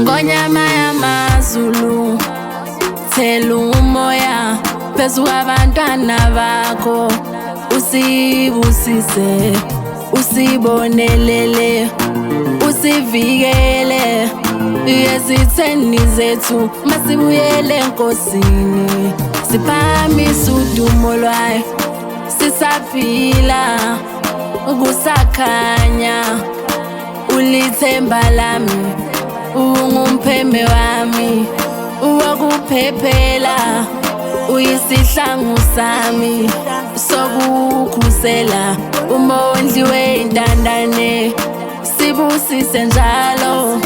Ngonyama yamaZulu thela umoya phezu kwabantwana bakho, usibusise, usibonelele, usivikele ezitheni zethu masibuyele enkosini, siphakamisa udumo lwayo sisaphila kusakhanya. Ulithemba lami, ungumpheme wami, wakuphephela, uyisihlangu sami sokukhusela, umondli intandane. Sibusise njalo,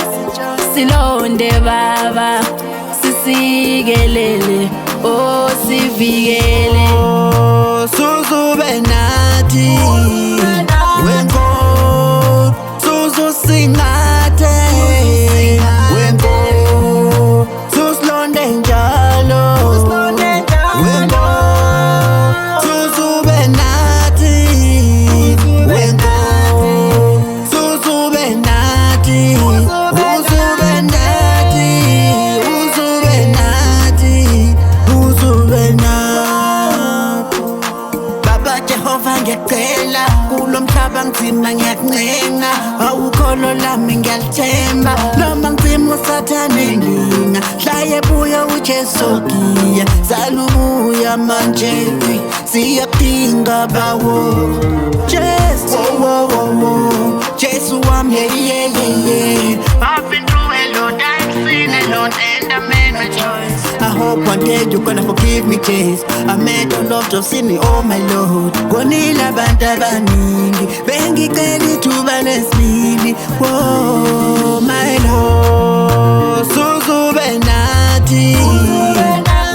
silonde baba, sisikelele, oh sivikele. Suzube nathi wenko, suzu singathe wenko, susilonde njalo wenko, suzube nathi wenko, suzube nathi, uzube nathi, uzube nathi, uzube nathi. Baba Jehova ngiyacela kulo mhlaba ngizima ngiyakuncenga, awukholo lami ngiyalithemba, noma ngizima usathane nginga, hlaye buya uJesu giya, salubuya manje siyakudinga bawo Jesu, wo wo wo Jesu wami, yeah yeah yeah. I've been through a lot, I've seen a lot, and I made my choice. I hope one day you're gonna forgive me, Jesus. I made a lot of sin, oh my Lord. Gonila banta baningi, bengi keli tuba nesmili, oh my Lord. Suzube nathi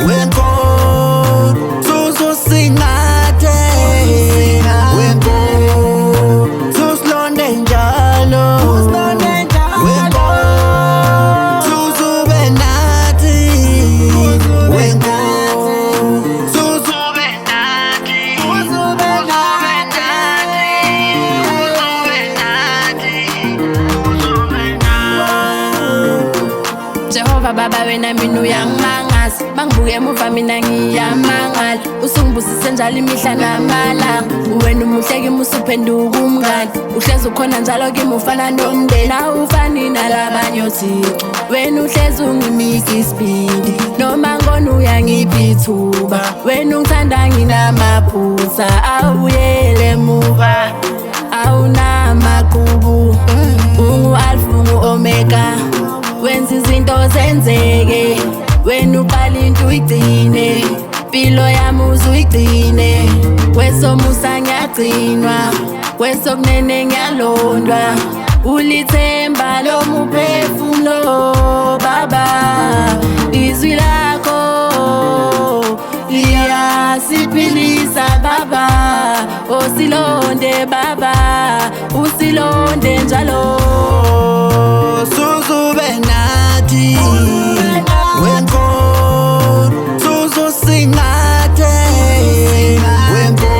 wenko, suzu singathe wenko, susilonde njalo wenko, suzube nathi wenko, suzube nathi, uzube nathi, uzube nathi, uzube nathi. Jehova baba wena mina uyangimangaza, mangibuke emuva mina ngiyamangala, usungibusise njalo imihla namalanga. Wena umuhle kimi usuphenduka umngani, uhlezi ukhona njalo kimi ufana nomndeni, awufani nalabanye oThixo. Wena uhlezi unginika isibindi, noma ngona uyangipha ithuba. Wena ungithanda nginamaphutha, awuyele emuva, awunamaqubu, ungu-Alpha ungu-Omega, wenza izinto zenzeke. Wena uqala into uyigcine, impilo yami uzuyigcine, kwesomusa ngiyagcinwa, kwesokunene ngiyalondwa. Ulithemba lomuphefumulo baba, izwi lakho liyasiphilisa baba, osilonde baba, usilonde njalo. Suzube nathi wenko, suzu singathe wenko,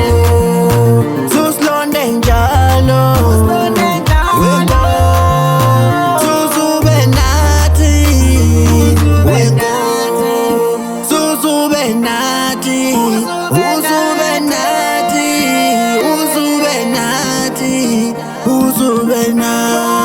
susilonde njalo wenko, suzube nathi wenko, suzube nathi, uzube nathi, uzube nathi, uzube nathi.